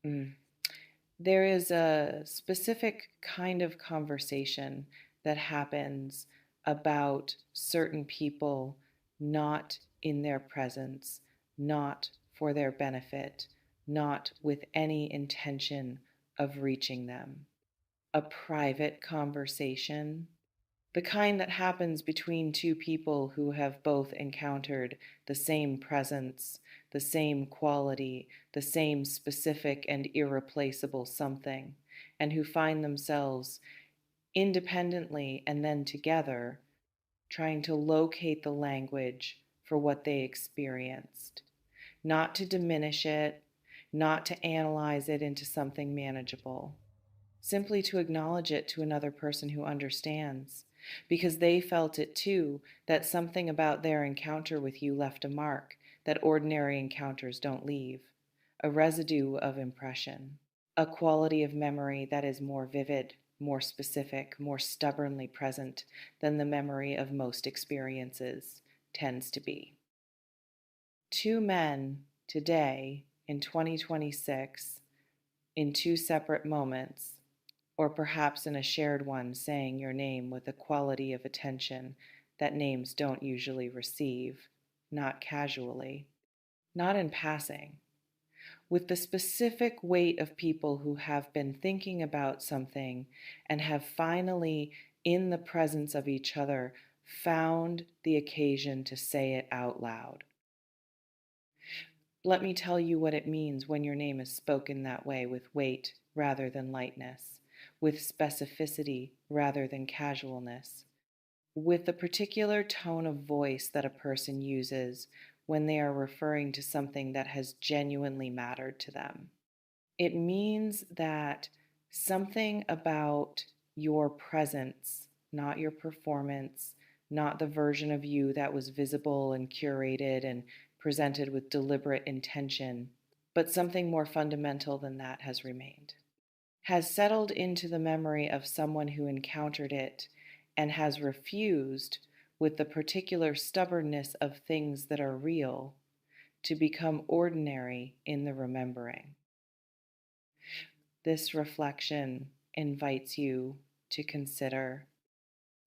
Mm. There is a specific kind of conversation that happens about certain people not in their presence, not for their benefit, not with any intention of reaching them. A private conversation, the kind that happens between two people who have both encountered the same presence, the same quality, the same specific and irreplaceable something, and who find themselves independently and then together trying to locate the language for what they experienced, not to diminish it, not to analyze it into something manageable, simply to acknowledge it to another person who understands, because they felt it too, that something about their encounter with you left a mark that ordinary encounters don't leave, a residue of impression, a quality of memory that is more vivid, more specific, more stubbornly present than the memory of most experiences tends to be. Two men today in 2026, in two separate moments, or perhaps in a shared one, saying your name with a quality of attention that names don't usually receive, not casually, not in passing, with the specific weight of people who have been thinking about something and have finally, in the presence of each other, found the occasion to say it out loud. Let me tell you what it means when your name is spoken that way, with weight rather than lightness, with specificity rather than casualness, with the particular tone of voice that a person uses when they are referring to something that has genuinely mattered to them. It means that something about your presence, not your performance, not the version of you that was visible and curated and presented with deliberate intention, but something more fundamental than that has remained, has settled into the memory of someone who encountered it and has refused, with the particular stubbornness of things that are real, to become ordinary in the remembering. This reflection invites you to consider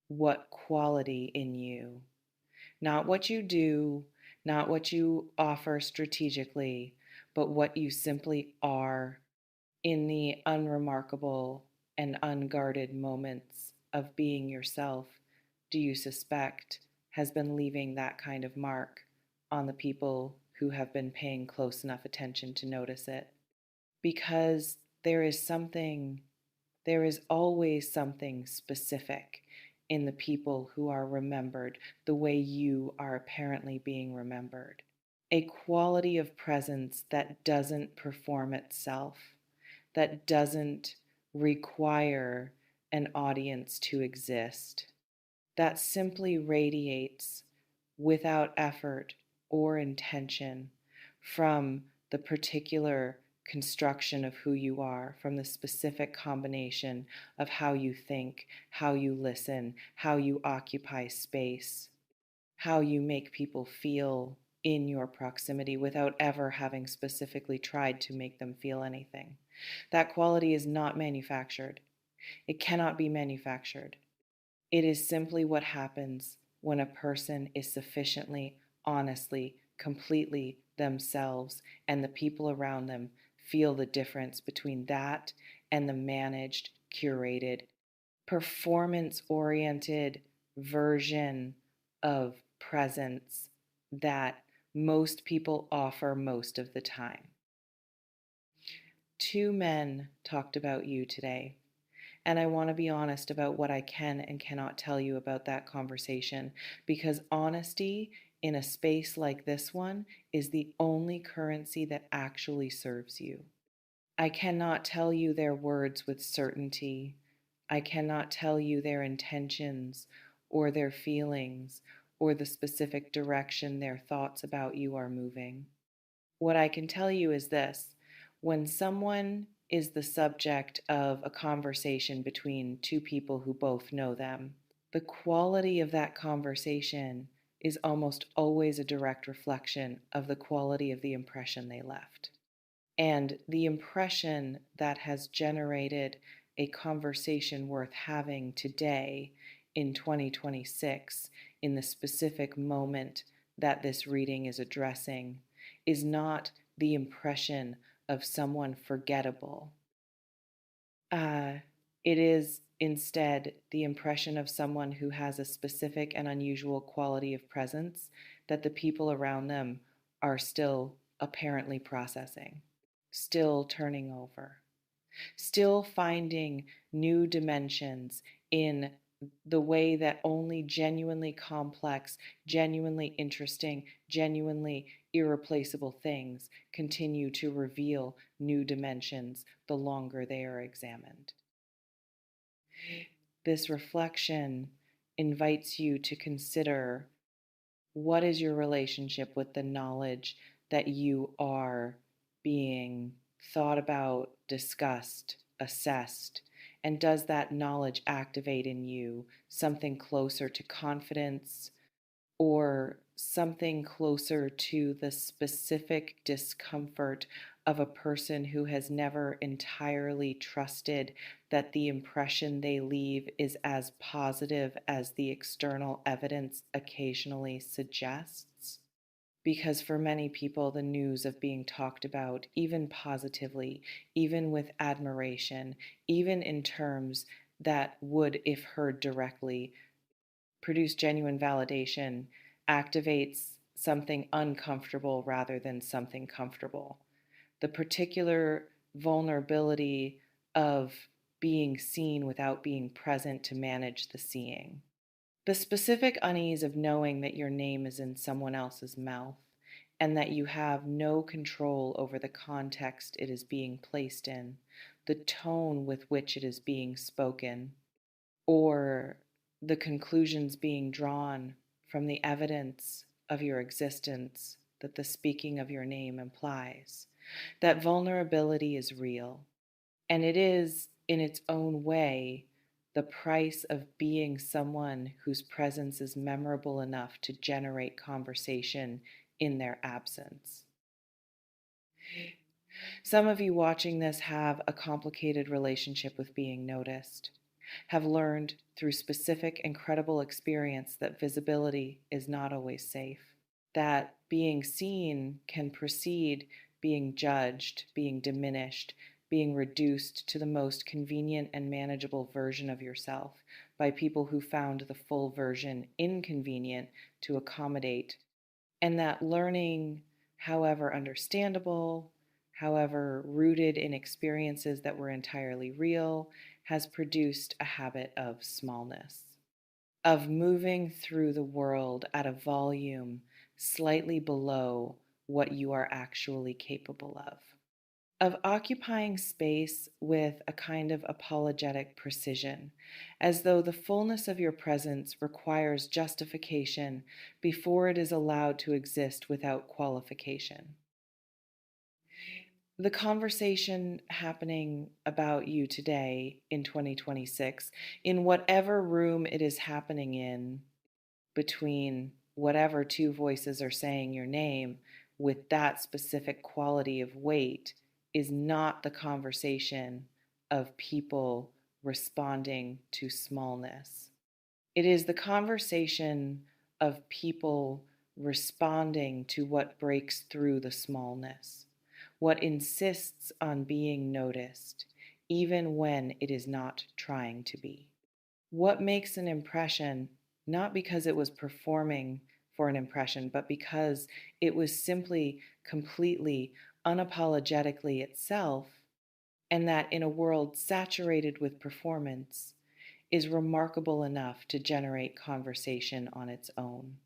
what quality in you, not what you do, not what you offer strategically, but what you simply are in the unremarkable and unguarded moments of being yourself, do you suspect has been leaving that kind of mark on the people who have been paying close enough attention to notice it? Because there is always something specific in the people who are remembered the way you are apparently being remembered. A quality of presence that doesn't perform itself, that doesn't require an audience to exist, that simply radiates without effort or intention from the particular construction of who you are, from the specific combination of how you think, how you listen, how you occupy space, how you make people feel in your proximity without ever having specifically tried to make them feel anything. That quality is not manufactured. It cannot be manufactured. It is simply what happens when a person is sufficiently, honestly, completely themselves, and the people around them feel the difference between that and the managed, curated, performance oriented version of presence that most people offer most of the time. Two men talked about you today. And I want to be honest about what I can and cannot tell you about that conversation, because honesty in a space like this one is the only currency that actually serves you. I cannot tell you their words with certainty. I cannot tell you their intentions or their feelings or the specific direction their thoughts about you are moving. What I can tell you is this: when someone is the subject of a conversation between two people who both know them, the quality of that conversation is almost always a direct reflection of the quality of the impression they left. And the impression that has generated a conversation worth having today in 2026, in the specific moment that this reading is addressing, is not the impression of someone forgettable. Uh, it is instead the impression of someone who has a specific and unusual quality of presence that the people around them are still apparently processing, still turning over, still finding new dimensions in the way that only genuinely complex, genuinely interesting, genuinely irreplaceable things continue to reveal new dimensions the longer they are examined. This reflection invites you to consider, what is your relationship with the knowledge that you are being thought about, discussed, assessed? And does that knowledge activate in you something closer to confidence, or something closer to the specific discomfort of a person who has never entirely trusted that the impression they leave is as positive as the external evidence occasionally suggests? Because for many people, the news of being talked about, even positively, even with admiration, even in terms that would, if heard directly, produce genuine validation, activates something uncomfortable rather than something comfortable. The particular vulnerability of being seen without being present to manage the seeing. The specific unease of knowing that your name is in someone else's mouth and that you have no control over the context it is being placed in, the tone with which it is being spoken, or the conclusions being drawn from the evidence of your existence that the speaking of your name implies. That vulnerability is real, and it is, in its own way, the price of being someone whose presence is memorable enough to generate conversation in their absence. Some of you watching this have a complicated relationship with being noticed, have learned through specific incredible experience that visibility is not always safe, that being seen can precede being judged, being diminished, being reduced to the most convenient and manageable version of yourself by people who found the full version inconvenient to accommodate, and that learning, however understandable, however rooted in experiences that were entirely real, has produced a habit of smallness, of moving through the world at a volume slightly below what you are actually capable of occupying space with a kind of apologetic precision, as though the fullness of your presence requires justification before it is allowed to exist without qualification. The conversation happening about you today in 2026, in whatever room it is happening in, between whatever two voices are saying your name with that specific quality of weight, is not the conversation of people responding to smallness. It is the conversation of people responding to what breaks through the smallness, what insists on being noticed, even when it is not trying to be. What makes an impression, not because it was performing for an impression, but because it was simply, completely, unapologetically itself, and that in a world saturated with performance, is remarkable enough to generate conversation on its own.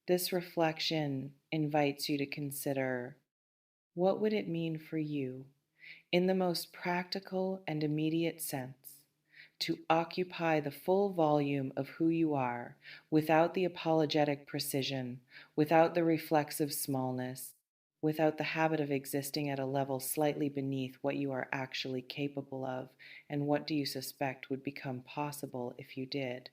This reflection invites you to consider, what would it mean for you, in the most practical and immediate sense, to occupy the full volume of who you are without the apologetic precision, without the reflexive smallness, without the habit of existing at a level slightly beneath what you are actually capable of, and what do you suspect would become possible if you did?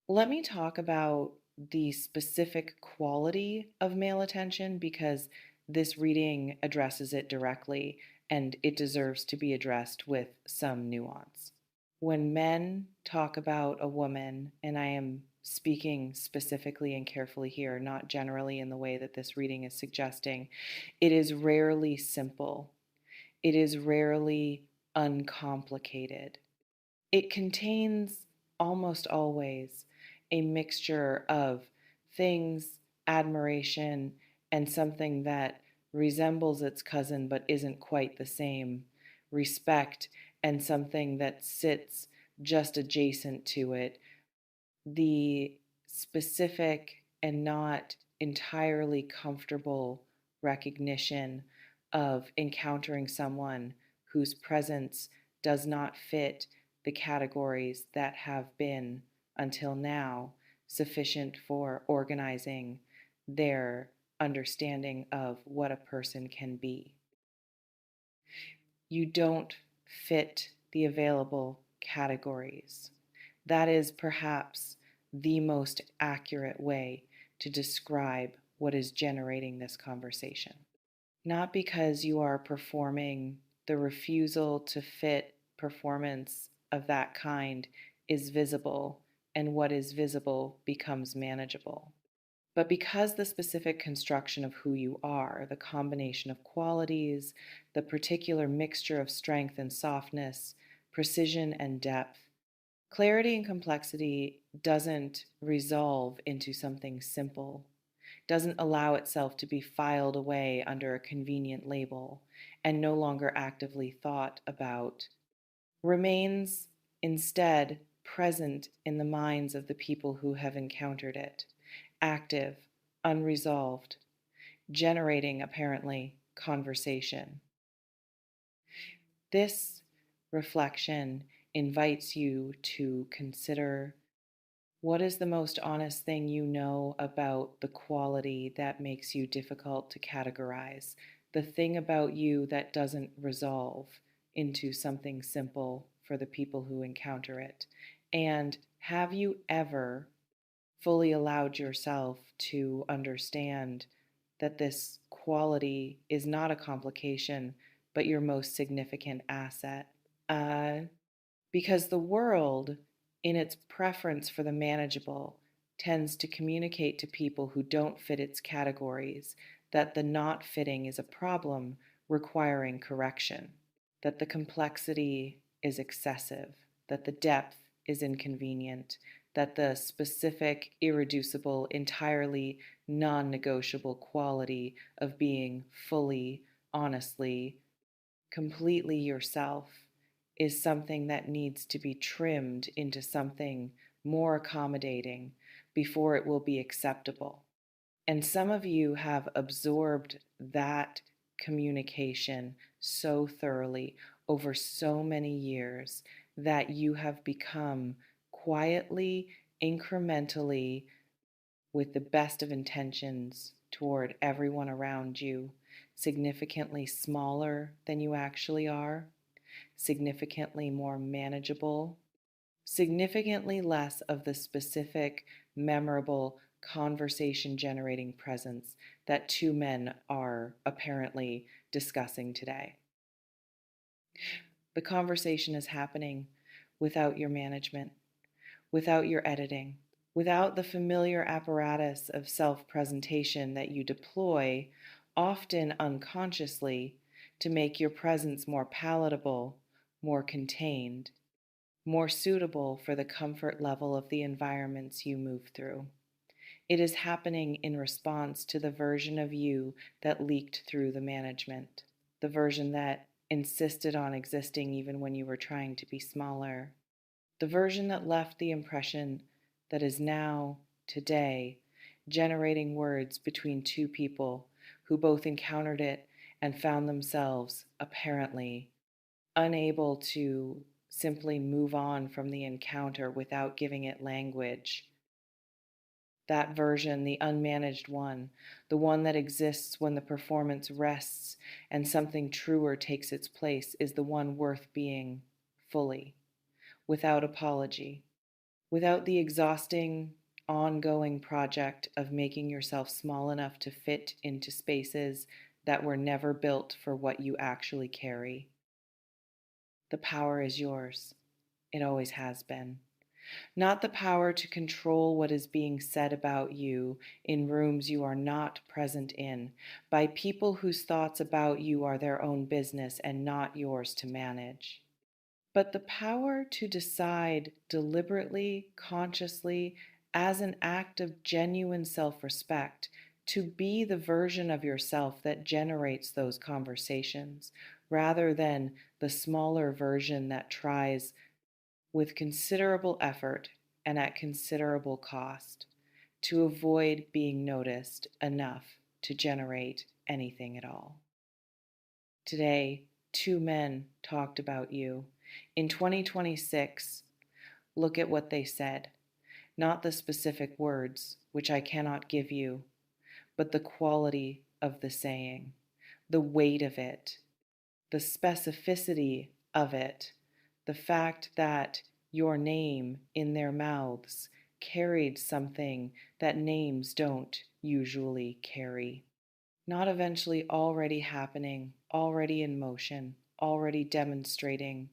Let me talk about the specific quality of male attention, because this reading addresses it directly, and it deserves to be addressed with some nuance. When men talk about a woman, and I am speaking specifically and carefully here, not generally in the way that this reading is suggesting, it is rarely simple. It is rarely uncomplicated. It contains almost always a mixture of things, admiration, and something that resembles its cousin but isn't quite the same, respect, and something that sits just adjacent to it, the specific and not entirely comfortable recognition of encountering someone whose presence does not fit the categories that have been, until now, sufficient for organizing their understanding of what a person can be. You don't fit the available categories. That is perhaps the most accurate way to describe what is generating this conversation. Not because you are performing, the refusal to fit performance of that kind is visible, and what is visible becomes manageable. But because the specific construction of who you are, the combination of qualities, the particular mixture of strength and softness, precision and depth, clarity and complexity doesn't resolve into something simple, doesn't allow itself to be filed away under a convenient label and no longer actively thought about, remains instead present in the minds of the people who have encountered it, active, unresolved, generating apparently conversation. This reflection invites you to consider: what is the most honest thing you know about the quality that makes you difficult to categorize, the thing about you that doesn't resolve into something simple for the people who encounter it? And have you ever fully allowed yourself to understand that this quality is not a complication, but your most significant asset? Uh, because the world, in its preference for the manageable, tends to communicate to people who don't fit its categories that the not fitting is a problem requiring correction, that the complexity is excessive, that the depth is inconvenient, that the specific, irreducible, entirely non negotiable quality of being fully, honestly, completely yourself is something that needs to be trimmed into something more accommodating before it will be acceptable. And some of you have absorbed that communication so thoroughly over so many years that you have become quietly, incrementally, with the best of intentions toward everyone around you, significantly smaller than you actually are, significantly more manageable, significantly less of the specific, memorable, conversation generating presence that two men are apparently discussing today. The conversation is happening without your management, without your editing, without the familiar apparatus of self presentation that you deploy, often unconsciously, to make your presence more palatable, more contained, more suitable for the comfort level of the environments you move through. It is happening in response to the version of you that leaked through the management, the version that insisted on existing even when you were trying to be smaller, the version that left the impression that is now, today, generating words between two people who both encountered it and found themselves, apparently, unable to simply move on from the encounter without giving it language. That version, the unmanaged one, the one that exists when the performance rests and something truer takes its place, is the one worth being fully, without apology, without the exhausting, ongoing project of making yourself small enough to fit into spaces that were never built for what you actually carry. The power is yours. It always has been. Not the power to control what is being said about you in rooms you are not present in, by people whose thoughts about you are their own business and not yours to manage. But the power to decide deliberately, consciously, as an act of genuine self respect, to be the version of yourself that generates those conversations, rather than the smaller version that tries with considerable effort and at considerable cost to avoid being noticed enough to generate anything at all. Today, two men talked about you. In 2026, look at what they said, not the specific words, which I cannot give you, but the quality of the saying, the weight of it, the specificity of it, the fact that your name in their mouths carried something that names don't usually carry. Not eventually already happening, already in motion, already demonstrating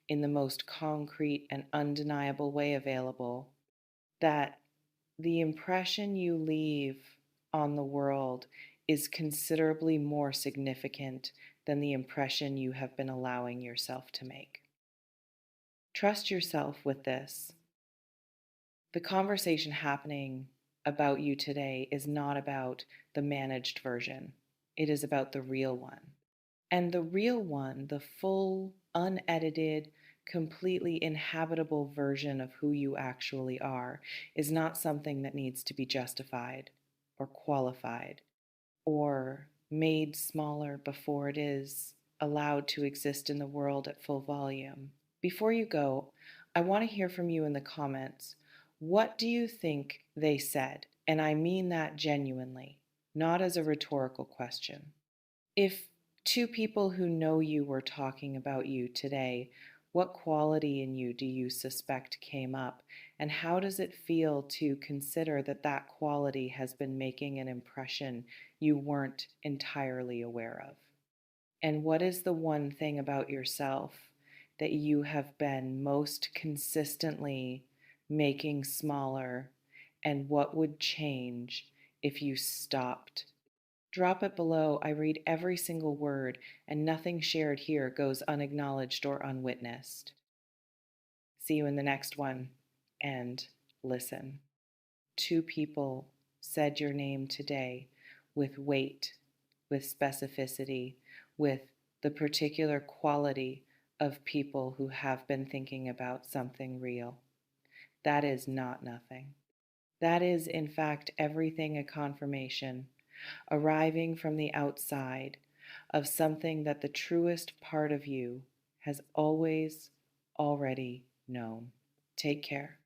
in the most concrete and undeniable way available that the impression you leave on the world is considerably more significant than the impression you have been allowing yourself to make. Trust yourself with this. The conversation happening about you today is not about the managed version. It is about the real one. And the real one, the full, unedited, completely inhabitable version of who you actually are, is not something that needs to be justified or qualified or made smaller before it is allowed to exist in the world at full volume. Before you go, I want to hear from you in the comments. What do you think they said? And I mean that genuinely, not as a rhetorical question. If two people who know you were talking about you today, what quality in you do you suspect came up? And how does it feel to consider that that quality has been making an impression you weren't entirely aware of? And what is the one thing about yourself that you have been most consistently making smaller? And what would change if you stopped? Drop it below. I read every single word, and nothing shared here goes unacknowledged or unwitnessed. See you in the next one, and listen. Two people said your name today with weight, with specificity, with the particular quality of people who have been thinking about something real. That is not nothing. That is, in fact, everything a confirmation, arriving from the outside of something that the truest part of you has always already known. Take care.